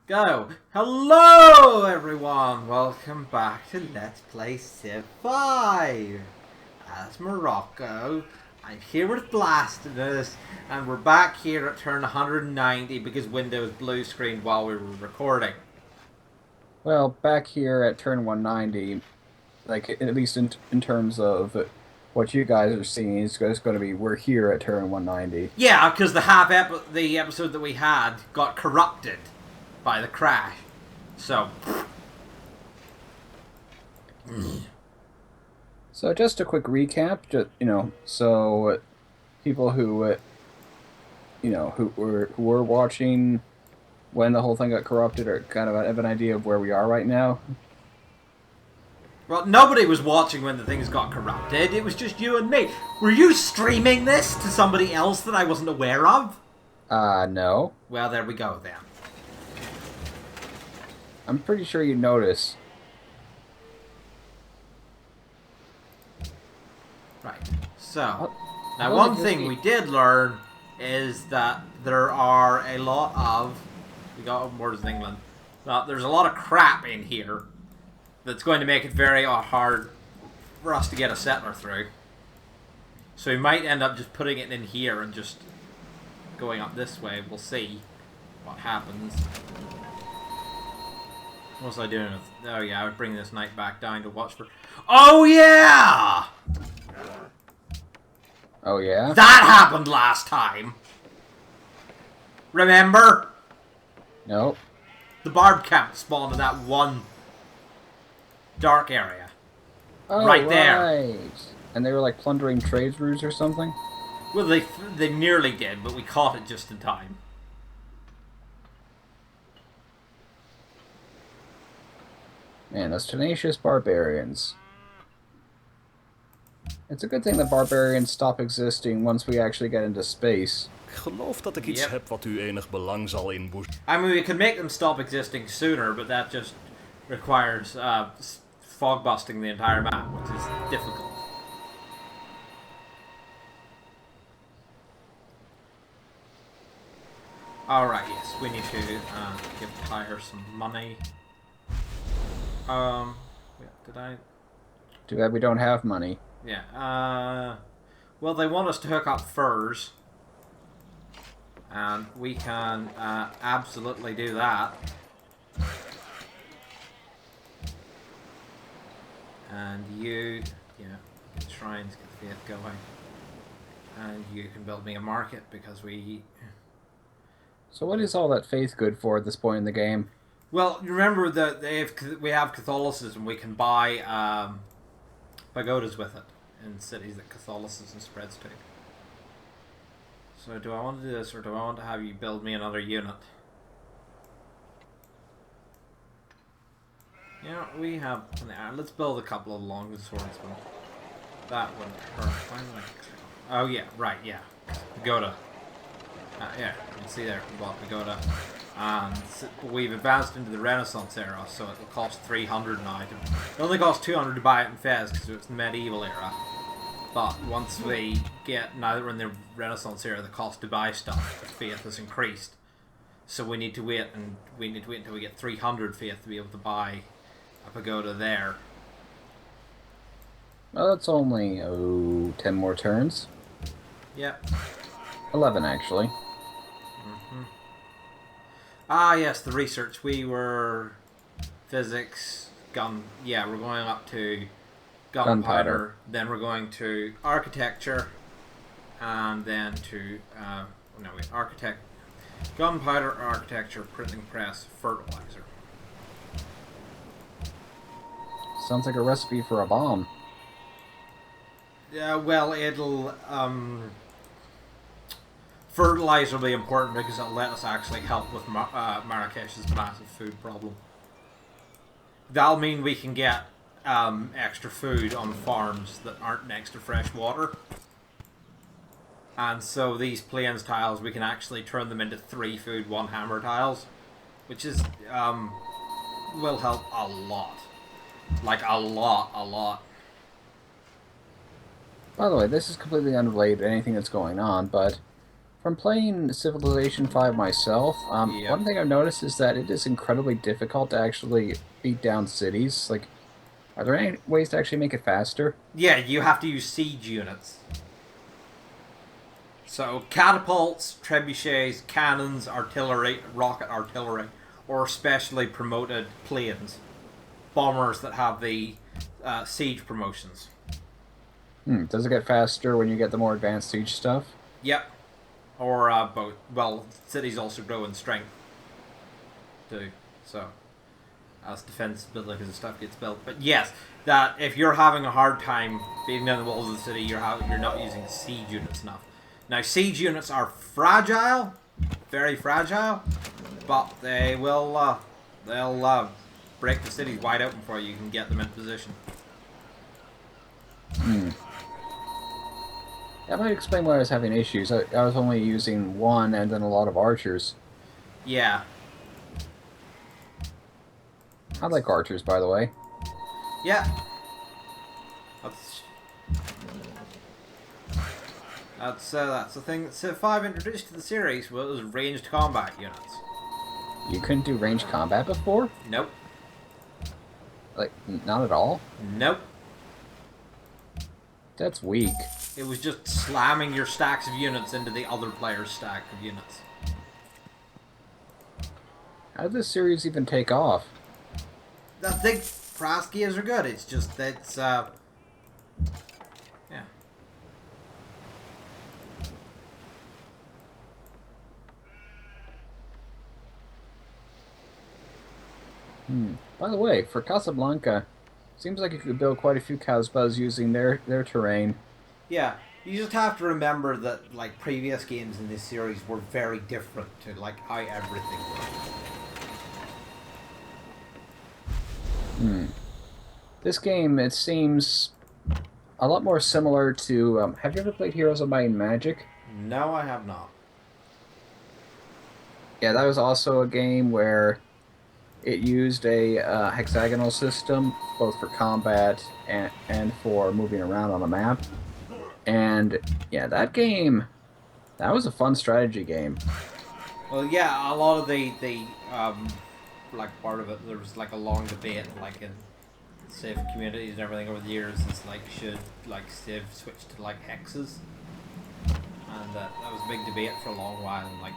Go. Hello, everyone. Welcome back to Let's Play Civ 5. As Morocco, I'm here with Blastinus, and we're back here at turn 190 because Windows blue screened while we were recording. Well, back here at turn 190, like at least in terms of what you guys are seeing, it's going to be we're here at turn 190. Yeah, because the episode that we had got corrupted by the crash. So. So just a quick recap, so people who were watching when the whole thing got corrupted are kind of have an idea of where we are right now. Well, nobody was watching when the things got corrupted. It was just you and me. Were you streaming this to somebody else that I wasn't aware of? No. Well, there we go then. I'm pretty sure you notice. Right. So, now one thing we did learn is that there are a lot of... We got borders in England. Well, there's a lot of crap in here that's going to make it very hard for us to get a settler through. So we might end up just putting it in here and just going up this way. We'll see what happens. What was I doing with... Oh yeah, I would bring this knight back down to watch for... Oh yeah! Oh yeah? That happened last time! Remember? Nope. The barb camp spawned in that one dark area. Oh, right there. Right. And they were like plundering trade routes or something? Well, they nearly did, but we caught it just in time. Man, those tenacious barbarians. It's a good thing that barbarians stop existing once we actually get into space. Ik geloof dat ik iets heb wat u enig belang zal inboezemen. I mean, we could make them stop existing sooner, but that just requires fog busting the entire map, which is difficult. Alright, yes, we need to give Tyre some money. Did I... Too bad we don't have money. Yeah, well, they want us to hook up furs. And we can absolutely do that. And you, get shrines, get the faith going. And you can build me a market because we... So what is all that faith good for at this point in the game? Well, remember that we have Catholicism. We can buy pagodas with it in cities that Catholicism spreads to. So do I want to do this, or do I want to have you build me another unit? Yeah, we have... Let's build a couple of long swordsmen. That would hurt. Oh yeah, right, yeah. Pagoda. Yeah, you can see there, we bought Pagoda. And we've advanced into the Renaissance era, so it will cost 300 now. It only costs 200 to buy it in Fez, because it's the medieval era. But once we get, now that we're in the Renaissance era, the cost to buy stuff with faith has increased. So we need to wait, and we need to wait until we get 300 faith to be able to buy a pagoda there. Well, it's only, 10 more turns. Yep. 11, actually. Ah, yes, the research. We were physics, yeah, we're going up to gunpowder. Then we're going to architecture, and then to gunpowder, architecture, printing press, fertilizer. Sounds like a recipe for a bomb. Yeah, well, it'll fertilizer will be important because it'll let us actually help with Marrakesh's massive food problem. That'll mean we can get extra food on farms that aren't next to fresh water. And so these plains tiles, we can actually turn them into 3 food, 1 hammer tiles. Which is, will help a lot. Like, a lot. By the way, this is completely unrelated to anything that's going on, but from playing Civilization 5 myself, Yep. one thing I've noticed is that it is incredibly difficult to actually beat down cities. Like, are there any ways to actually make it faster? Yeah, you have to use siege units. So catapults, trebuchets, cannons, artillery, rocket artillery, or specially promoted planes, bombers that have the siege promotions. Does it get faster when you get the more advanced siege stuff? Yep. Or both. Well, cities also grow in strength too. So as defense buildings and stuff gets built. But yes, that if you're having a hard time beating down the walls of the city, you're not using siege units enough. Now siege units are fragile, very fragile, but they'll break the cities wide open for you. You can get them in position. That might explain why I was having issues. I was only using one and then a lot of archers. Yeah. I like archers, by the way. Yeah. That's the thing that Civ 5 introduced to the series was ranged combat units. You couldn't do ranged combat before? Nope. Like, not at all? Nope. That's weak. It was just slamming your stacks of units into the other player's stack of units. How did this series even take off? I think fast games are good. It's just that's yeah. By the way, for Casablanca, seems like you could build quite a few Casbahs using their terrain. Yeah, you just have to remember that like previous games in this series were very different to like how everything worked. This game, it seems a lot more similar to... have you ever played Heroes of Might and Magic? No, I have not. Yeah, that was also a game where it used a hexagonal system, both for combat and for moving around on the map. And yeah, that game, that was a fun strategy game. Well, yeah, a lot of the like part of it, there was like a long debate, like in Civ communities and everything over the years. It's like should like Civ switch to like hexes, and that was a big debate for a long while. And like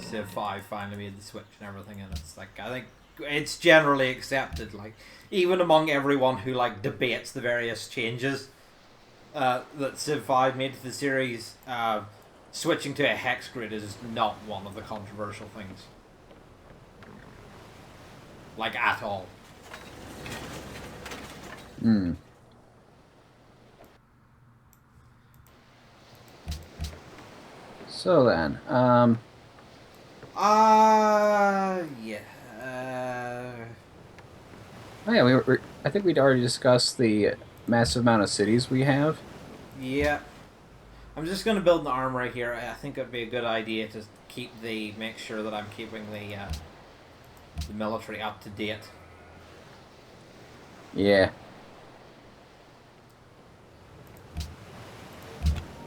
Civ 5 finally made the switch and everything, and it's like I think it's generally accepted, like even among everyone who like debates the various changes that Civ 5 made to the series. Switching to a hex grid is not one of the controversial things. Like, at all. So then, yeah. oh yeah, I think we'd already discussed the massive amount of cities we have. Yeah. I'm just going to build an armory here. I think it'd be a good idea to make sure that I'm keeping the military up to date. Yeah.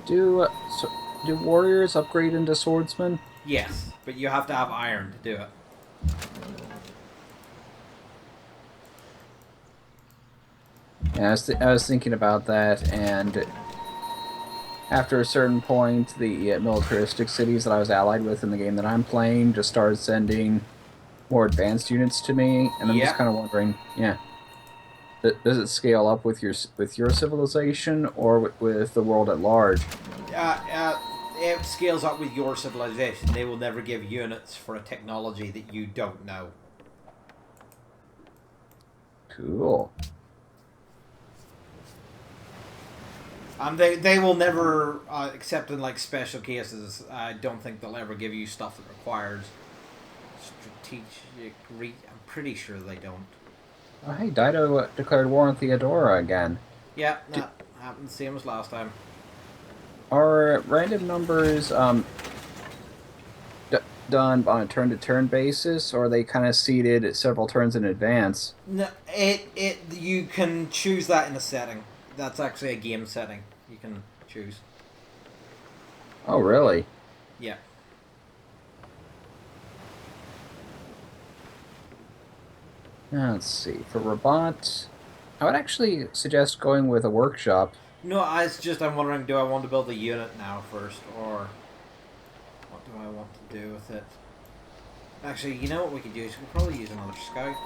Do warriors upgrade into swordsmen? Yes, but you have to have iron to do it. Yeah, I was thinking about that, and after a certain point, the militaristic cities that I was allied with in the game that I'm playing just started sending more advanced units to me, and I'm just kind of wondering, yeah, does it scale up with your civilization or with the world at large? It scales up with your civilization. They will never give units for a technology that you don't know. Cool. They will never, except in like special cases, I don't think they'll ever give you stuff that requires strategic I'm pretty sure they don't. Oh, hey, Dido declared war on Theodora again. Yeah, that happened the same as last time. Are random numbers done on a turn-to-turn basis, or are they kind of seeded several turns in advance? No, you can choose that in a setting. That's actually a game setting. You can choose. Oh, really? Yeah. Now, let's see. For Rabat, I would actually suggest going with a workshop. No, I'm wondering, do I want to build a unit now first, or what do I want to do with it? Actually, you know what we could use? We could probably use another scout.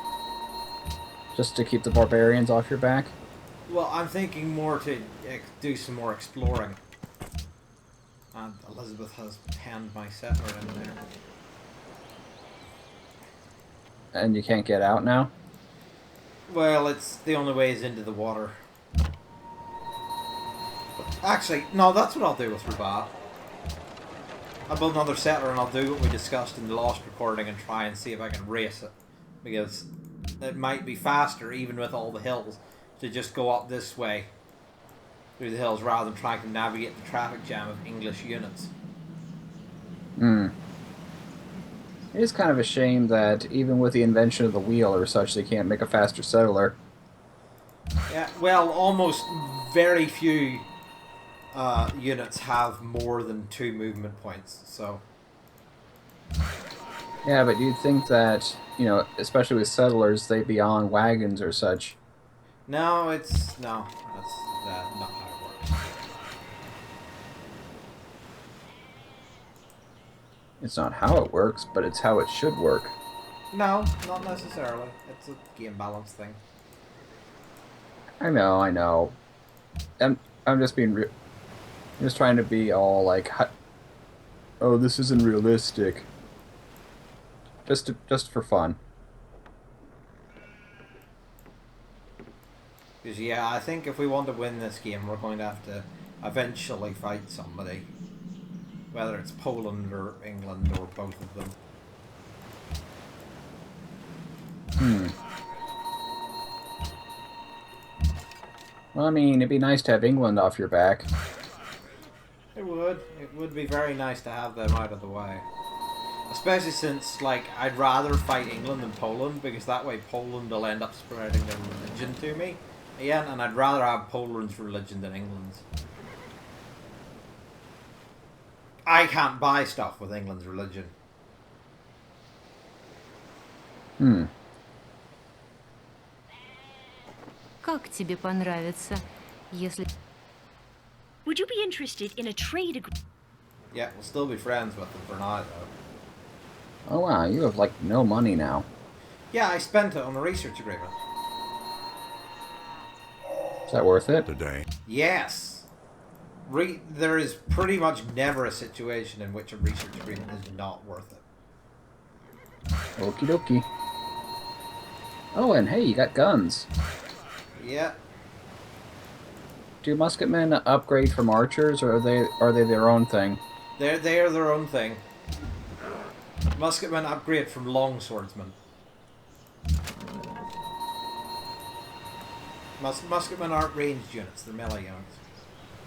Just to keep the barbarians off your back. Well, I'm thinking more to do some more exploring. And Elizabeth has penned my settler in there. And you can't get out now? Well, it's the only way is into the water. Actually, no, that's what I'll do with Rabat. I'll build another settler and I'll do what we discussed in the last recording and try and see if I can race it. Because it might be faster, even with all the hills, to just go up this way through the hills rather than trying to navigate the traffic jam of English units. Hmm. It is kind of a shame that even with the invention of the wheel or such, they can't make a faster settler. Yeah, well, almost very few units have more than 2 movement points, so... Yeah, but you'd think that, you know, especially with settlers, they'd be on wagons or such. No, that's not how it works. It's not how it works, but it's how it should work. No, not necessarily. It's a game balance thing. I know. I'm just being I'm just trying to be all like, oh, this isn't realistic. Just for fun. Because, yeah, I think if we want to win this game, we're going to have to eventually fight somebody. Whether it's Poland or England or both of them. Well, I mean, it'd be nice to have England off your back. It would. It would be very nice to have them out of the way. Especially since, like, I'd rather fight England than Poland, because that way Poland will end up spreading their religion to me. Again, and I'd rather have Poland's religion than England's. I can't buy stuff with England's religion. Как тебе понравится, если... Would you be interested in a trade agreement? Yeah, we'll still be friends with them for now, though. Oh wow, you have like no money now. Yeah, I spent it on a research agreement. Is that worth it? Today. Yes! There is pretty much never a situation in which a research agreement is not worth it. Okie dokie. Oh, and hey, you got guns. Yeah. Do musketmen upgrade from archers, or are they their own thing? They're their own thing. Musketmen upgrade from longswordsmen. Musketmen aren't ranged units, they're melee units.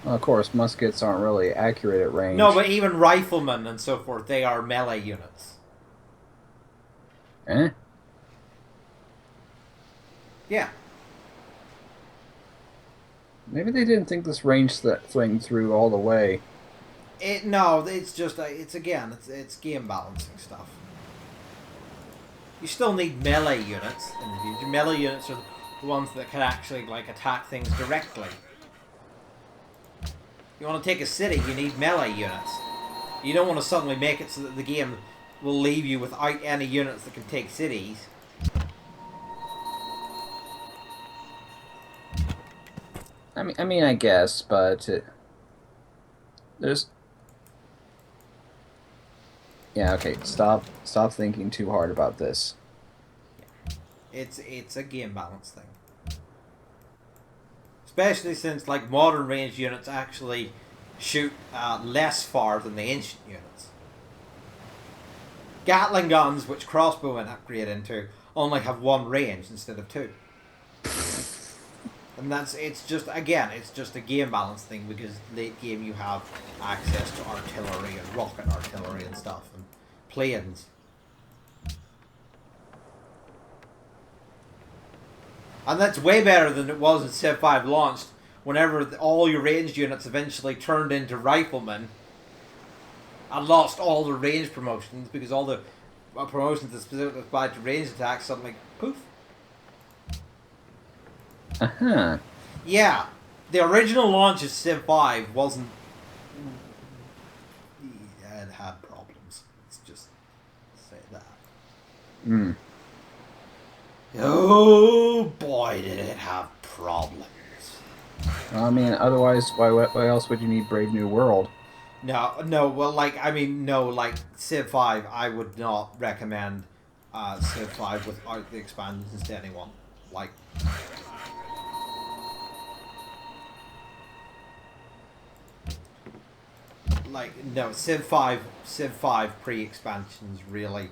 Well, of course, muskets aren't really accurate at range. No, but even riflemen and so forth, they are melee units. Eh? Yeah. Maybe they didn't think this range thing through all the way. No, it's just, it's game balancing stuff. You still need melee units in the future. Melee units are the ones that can actually, like, attack things directly. You want to take a city, you need melee units. You don't want to suddenly make it so that the game will leave you without any units that can take cities. I mean, I guess, but there's. Yeah, okay. Stop thinking too hard about this. It's a game balance thing. Especially since, like, modern ranged units actually shoot less far than the ancient units. Gatling guns, which crossbowmen upgrade into, only have 1 range instead of 2. And it's just a game balance thing, because late game you have access to artillery and rocket artillery and stuff, and planes. And that's way better than it was in Civ 5 launched, whenever all your ranged units eventually turned into riflemen. I lost all the range promotions because all the promotions that specifically applied to ranged attacks suddenly poof. Uh-huh. Yeah, the original launch of Civ 5 wasn't. It had problems. Let's just say that. Hmm. Oh boy, did it have problems. I mean, otherwise, why else would you need Brave New World? No, well, like, I mean, no, like, Civ 5, I would not recommend Civ 5 without the expansions to anyone. Like, no, Civ 5 pre-expansions, really.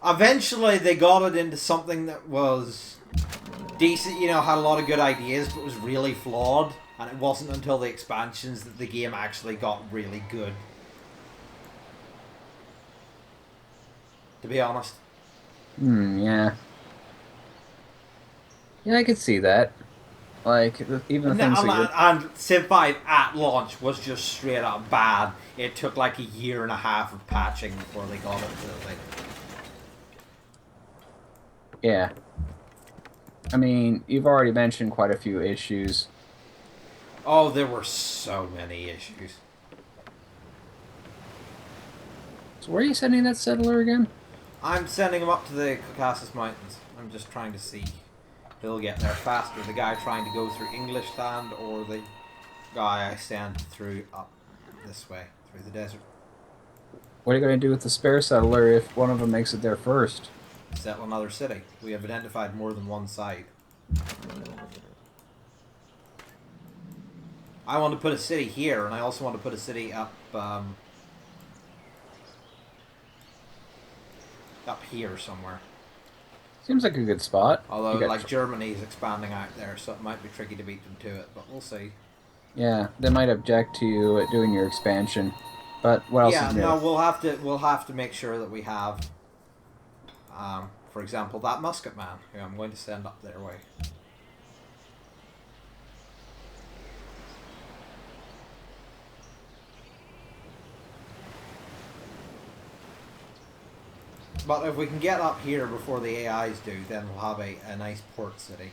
Eventually, they got it into something that was decent, you know, had a lot of good ideas, but was really flawed. And it wasn't until the expansions that the game actually got really good. To be honest. Yeah. Yeah, I could see that. Like, even the things that you're... And Civ 5 at launch was just straight up bad. It took like a year and a half of patching before they got it to the thing. Yeah. I mean, you've already mentioned quite a few issues. Oh, there were so many issues. So where are you sending that settler again? I'm sending him up to the Caucasus Mountains. I'm just trying to see if he'll get there faster. The guy trying to go through English land or the guy I sent through up this way, through the desert. What are you going to do with the spare settler if one of them makes it there first? Settle another city. We have identified more than one site. I want to put a city here, and I also want to put a city up up here somewhere. Seems like a good spot. Although, like, Germany's expanding out there, so it might be tricky to beat them to it, but we'll see. Yeah, they might object to you doing your expansion. But what else is new? No, we'll have to make sure that we have, for example, that musket man, who I'm going to send up their way. But if we can get up here before the AIs do, then we'll have a nice port city,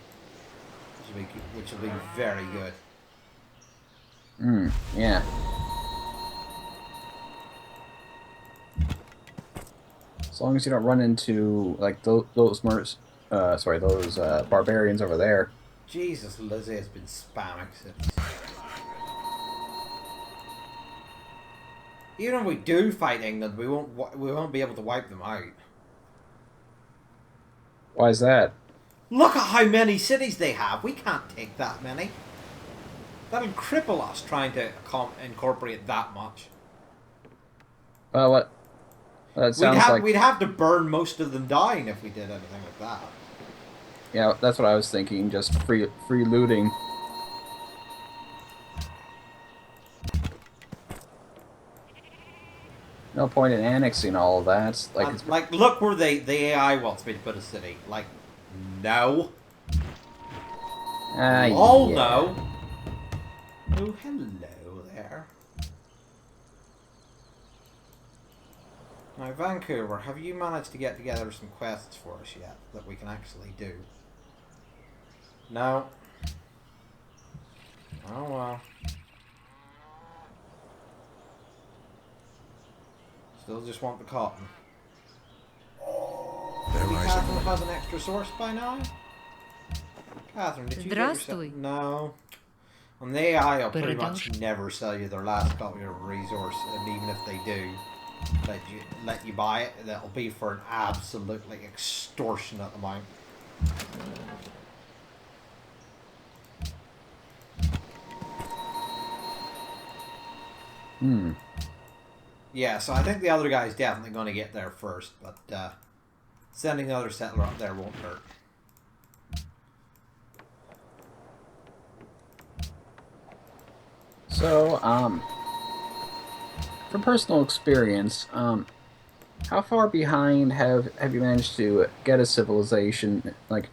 which will be very good. Yeah. As long as you don't run into like those barbarians over there. Jesus, Lizzie has been spamming cities. Even if we do fight England, we won't be able to wipe them out. Why is that? Look at how many cities they have. We can't take that many. That'll cripple us trying to incorporate that much. Well, what? Well, that sounds we'd have to burn most of them down if we did anything like that. Yeah, that's what I was thinking. Just free looting. No point in annexing all of that. Like, look where the AI wants me to put a city. Like, no. Oh, yeah. no. Oh, hello there. Now, Vancouver, have you managed to get together some quests for us yet that we can actually do? No. Oh, well. Still just want the cotton. Maybe Catherine has an extra source by now? Catherine, did you get yourself... No. On the AI, I'll pretty much never sell you their last copy of a resource, and even if they do let you buy it, that'll be for an absolutely extortionate amount. Yeah, so I think the other guy's definitely going to get there first, but sending the other settler up there won't hurt. So, from personal experience, how far behind have you managed to get a civilization? Like,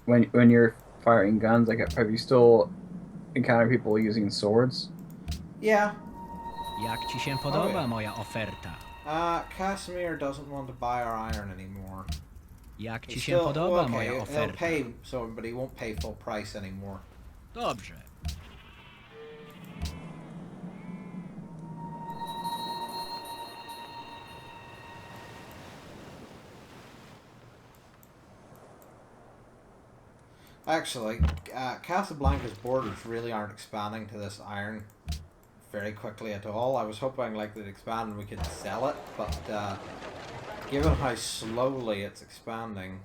when you're firing guns, like, have you still encountered people using swords? Yeah. Jak ci się podoba moja oferta? Casimir doesn't want to buy our iron anymore. Jak ci He's się still, podoba okay, moja he'll oferta? pay some, but he won't pay full price anymore. Dobrze. Actually, Casablanca's borders really aren't expanding to this iron very quickly at all. I was hoping like they'd expand and we could sell it, but given how slowly it's expanding,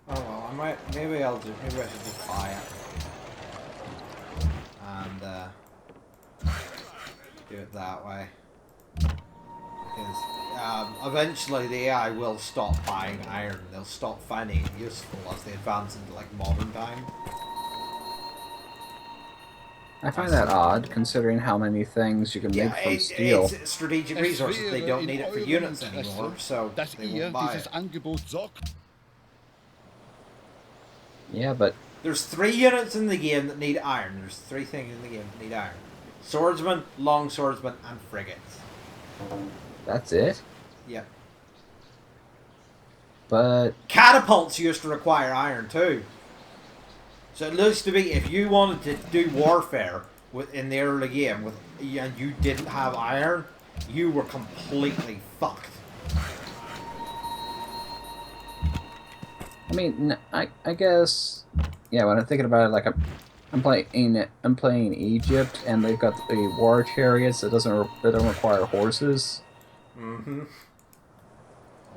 oh well, maybe I should just buy it and do it that way. Because eventually the AI will stop buying iron. They'll stop finding it useful as they advance into like modern time. I find that odd, considering how many things you can make from steel. It's strategic resources. They don't need it for units anymore, so they won't buy it. Yeah, but There's 3 units in the game that need iron. There's 3 things in the game that need iron. Swordsman, long swordsman, and frigates. that's it? Yep. But Catapults used to require iron too. So it looks to be if you wanted to do warfare in the early game and you didn't have iron, you were completely fucked. I mean, I guess, yeah. When I'm thinking about it, like I'm playing Egypt, and they've got the war chariots that don't require horses. Mm-hmm.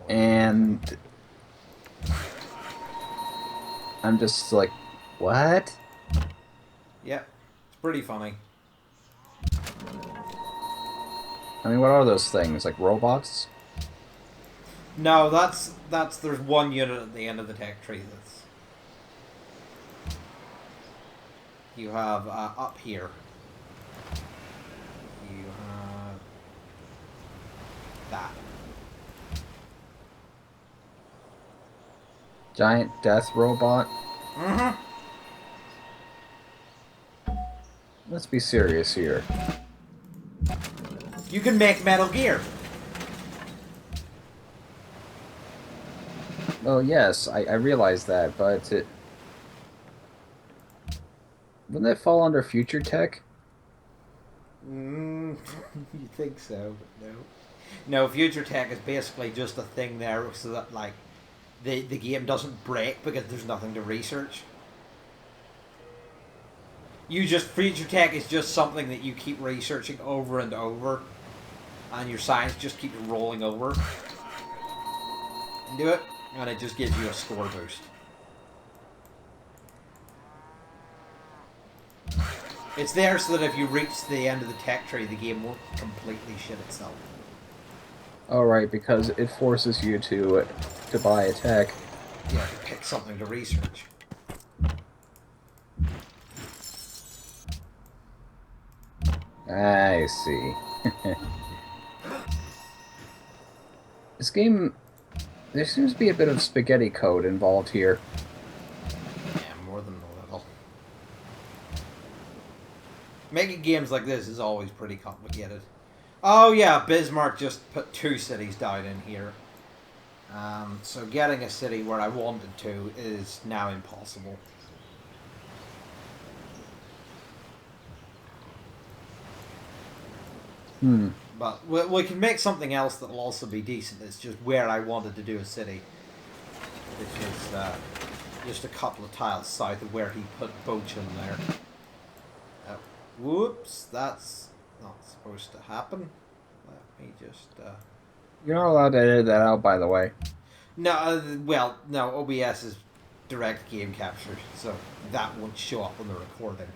And I'm just like, what? Yep, it's pretty funny. I mean, what are those things? Like robots? No, there's 1 unit at the end of the tech tree that's you have up here. You have that. Giant death robot? Mm-hmm. Let's be serious here. You can make Metal Gear. Well, yes, I realize that, but wouldn't that fall under future tech? You think so, but no. No, future tech is basically just a thing there so that like the game doesn't break because there's nothing to research. Future tech is just something that you keep researching over and over, and your science just keeps rolling over. And do it, and it just gives you a score boost. It's there so that if you reach the end of the tech tree, the game won't completely shit itself. Alright, because it forces you to buy a tech. You have to pick something to research. I see. This game, there seems to be a bit of spaghetti code involved here. Yeah, more than a little. Making games like this is always pretty complicated. Oh yeah, Bismarck just put 2 cities down in here. So getting a city where I wanted to is now impossible. But we can make something else that will also be decent. It's just where I wanted to do a city. Which is just a couple of tiles south of where he put Bochum there. Whoops, that's not supposed to happen. Let me just... You're not allowed to edit that out, by the way. No, well, no, OBS is direct game capture, so that won't show up on the recording.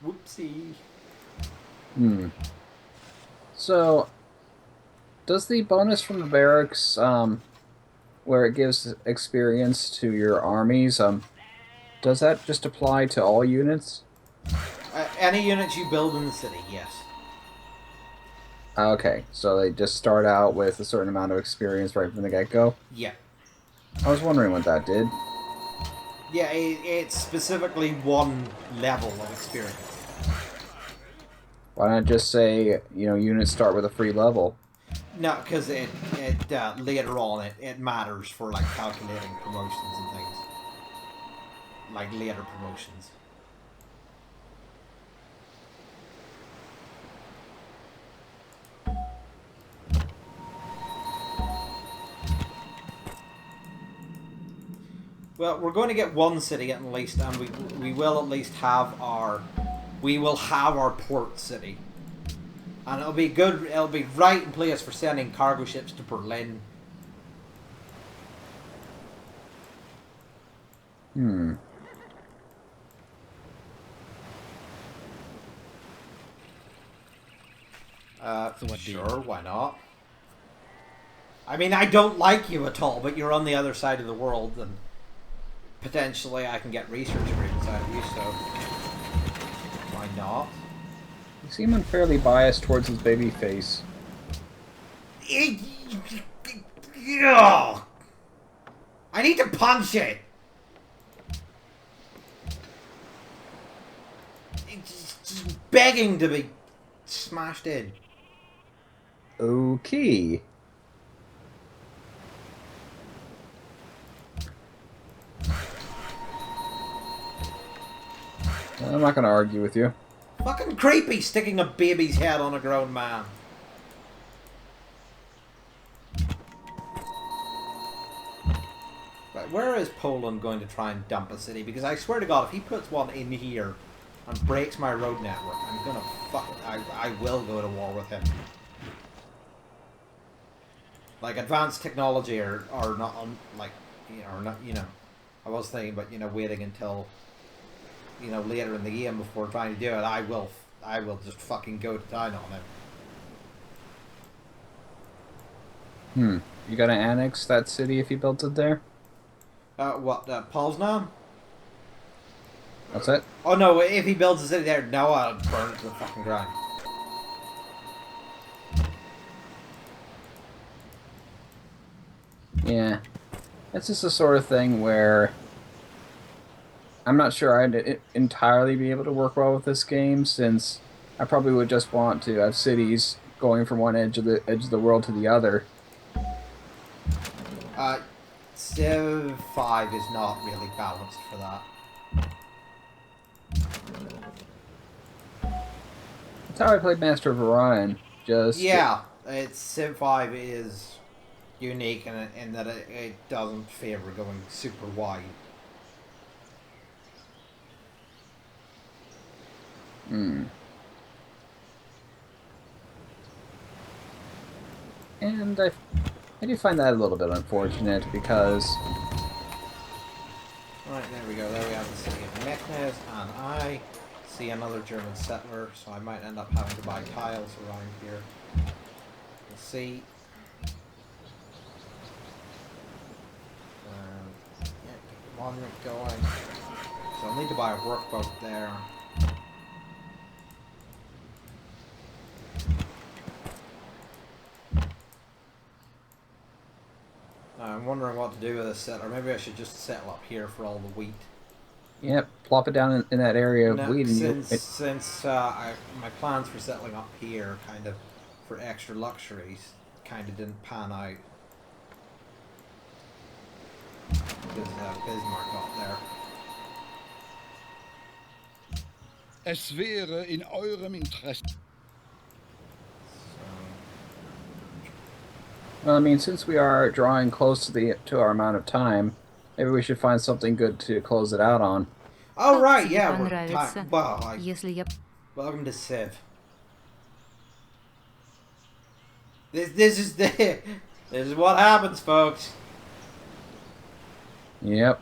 Whoopsie. So, does the bonus from the barracks, where it gives experience to your armies, does that just apply to all units? Any units you build in the city, yes. Okay, so they just start out with a certain amount of experience right from the get-go? Yeah. I was wondering what that did. Yeah, it's specifically one level of experience. Why not just say, you know, units start with a free level? No, because it later on it matters for like calculating promotions and things. Like later promotions. Well, we're going to get one city at least, and we will at least have our port city, and it'll be good. It'll be right in place for sending cargo ships to Berlin. Sure, why not? I mean, I don't like you at all, but you're on the other side of the world, and potentially I can get research agreements out of you, so why not? You seem unfairly biased towards his baby face. Ugh. I need to punch it! It's just begging to be smashed in. Okay. I'm not gonna argue with you. Fucking creepy sticking a baby's head on a grown man. Right, where is Poland going to try and dump a city? Because I swear to God, if he puts one in here and breaks my road network, I'm gonna I will go to war with him. Like advanced technology or not like or not, you know. I was thinking about, you know, waiting until, you know, later in the game before trying to do it. I will just fucking go to town on him. You gonna annex that city if you built it there? What, Poznan? That's it? Oh no, if he builds a city there, no, I'll burn it to the fucking ground. Yeah. It's just the sort of thing where I'm not sure I'd entirely be able to work well with this game, since I probably would just want to have cities going from one edge of the world to the other. Civ 5 is not really balanced for that. That's how I played Master of Orion. Just Yeah, Civ 5 is unique in that it doesn't favor going super wide. And I do find that a little bit unfortunate because... Right, there we go. There we have the city of Meknes, and I see another German settler, so I might end up having to buy tiles around here. We'll see. Yeah, get one going. So I'll need to buy a workboat there. I'm wondering what to do with this settler. Maybe I should just settle up here for all the wheat. Yep, plop it down in that area of No, wheat. since my plans for settling up here, kind of for extra luxuries, kind of didn't pan out. Because Bismarck got there. Es wäre in eurem Interesse. Well, I mean, since we are drawing close to our amount of time, maybe we should find something good to close it out on. Oh Как right, тебе yeah, we're понравится, well, если я... welcome to Civ. This is this is what happens, folks. Yep.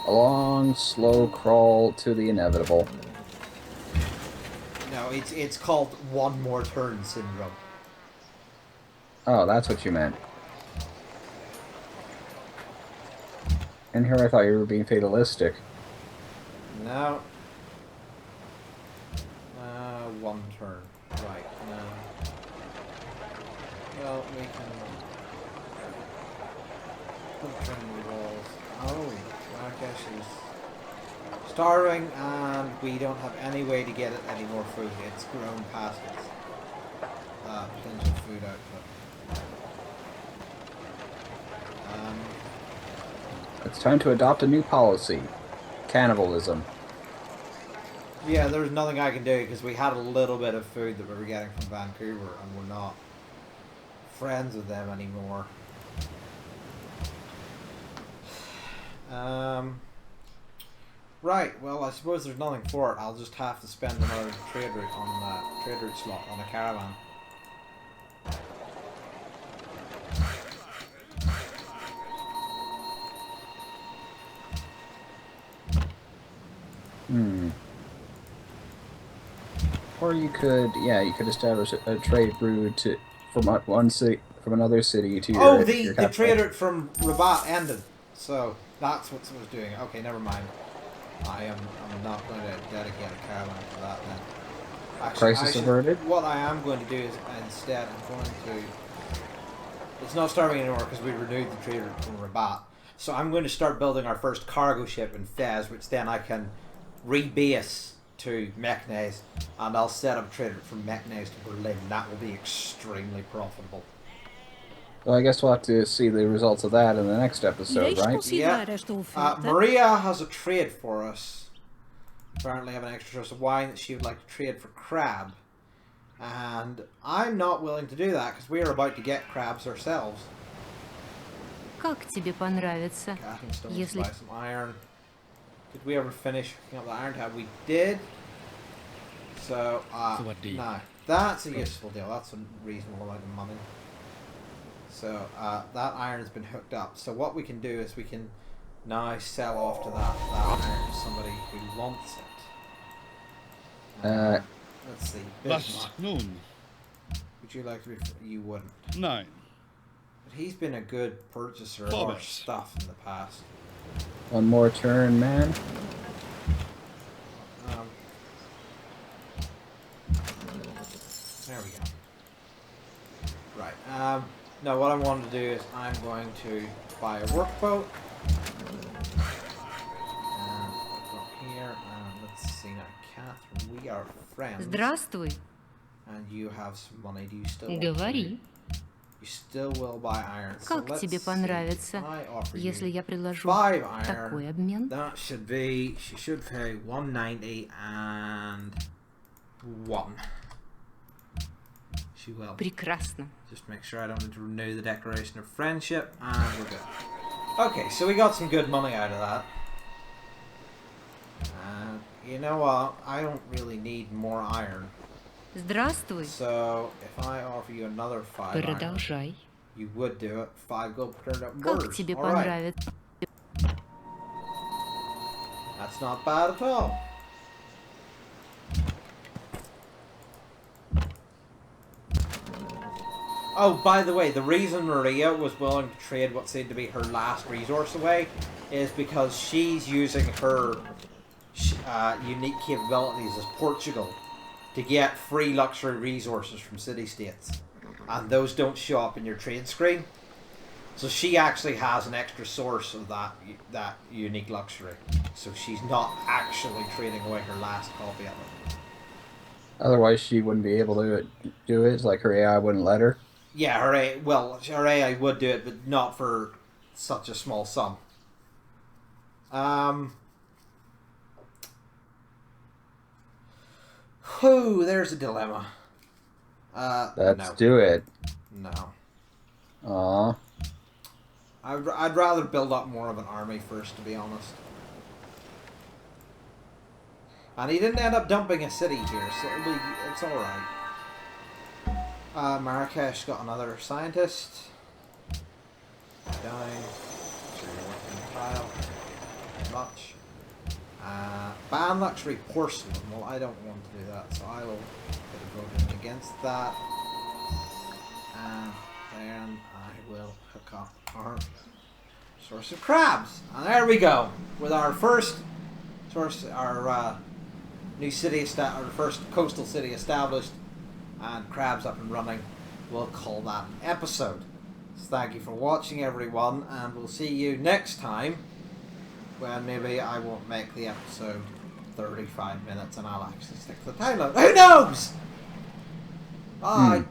A long, slow crawl to the inevitable. No, it's called one more turn syndrome. Oh, that's what you meant. And here I thought you were being fatalistic. No. One turn. Right. No. Well, we can put training walls. Oh, Marrakesh is starving, and we don't have any way to get it any more food. It's grown past its potential food output. It's time to adopt a new policy. Cannibalism. Yeah, there's nothing I can do because we had a little bit of food that we were getting from Vancouver, and we're not friends with them anymore. Right, well, I suppose there's nothing for it. I'll just have to spend another trade route on trade route slot on a caravan. Or you could establish a trade route from from another city to your. Oh, your the trade route from Rabat ended, so that's what it was doing. Okay, never mind. I'm not going to dedicate a caravan to that then. Actually, Crisis averted. What I am going to do is instead I'm going to. It's not starving anymore because we renewed the trade route from Rabat. So I'm going to start building our first cargo ship in Fez, which then I can rebase to Meknes, and I'll set up trade route from Meknes to Berlin. That will be extremely profitable. Well, I guess we'll have to see the results of that in the next episode, right? Yeah. Maria has a trade for us. Apparently have an extra source of wine that she would like to trade for crab. And I'm not willing to do that because we are about to get crabs ourselves. Как тебе понравится, Casting stones, если... buy some iron. Did we ever finish hooking up the iron tab? We did. So, no. That's a useful deal. That's a reasonable amount of money. So, that iron has been hooked up. So what we can do is we can now sell off to that iron to somebody who wants it. Let's see. Was Bismarck. nun? Would you like to be... You wouldn't. Nein. But he's been a good purchaser of our stuff in the past. One more turn, man. There we go. Right. No, what I want to do is I'm going to buy a workboat. And put it here. And let's see now, Catherine, we are friends. Здравствуй. And you have some money. Do you still want to? Говори. You still will buy iron. Как So тебе let's понравится, see. I offer если you я предложу 5 iron. такой обмен? That should be, she should pay 190 and 1. She will. Прекрасно. Just make sure I don't need to renew the declaration of friendship, and we're good. Okay, so we got some good money out of that. And you know what? I don't really need more iron. Здравствуй. So if I offer you another 5 iron, Продолжай. you would do it. 5 gold per turn. Как тебе понравится? That's not bad at all. Oh, by the way, the reason Maria was willing to trade what seemed to be her last resource away is because she's using her unique capabilities as Portugal to get free luxury resources from city-states. And those don't show up in your trade screen. So she actually has an extra source of that unique luxury. So she's not actually trading away her last copy of it. Otherwise, she wouldn't be able to do it. Like her AI wouldn't let her. Yeah, her AI would do it, but not for such a small sum. There's a dilemma. Let's do it. No. Aw. I'd rather build up more of an army first, to be honest. And he didn't end up dumping a city here, so it's alright. Marrakesh got another scientist. Dying. Sure you're working the tile. Not much. Ban luxury porcelain. Well, I don't want to do that, so I will put a vote in against that. And then I will hook up our source of crabs. And there we go. With our first source, our new city, our first coastal city established, and crabs up and running. We'll call that an episode. So thank you for watching, everyone, and we'll see you next time where maybe I won't make the episode 35 minutes and I'll actually stick to the time limit. Who knows? Bye.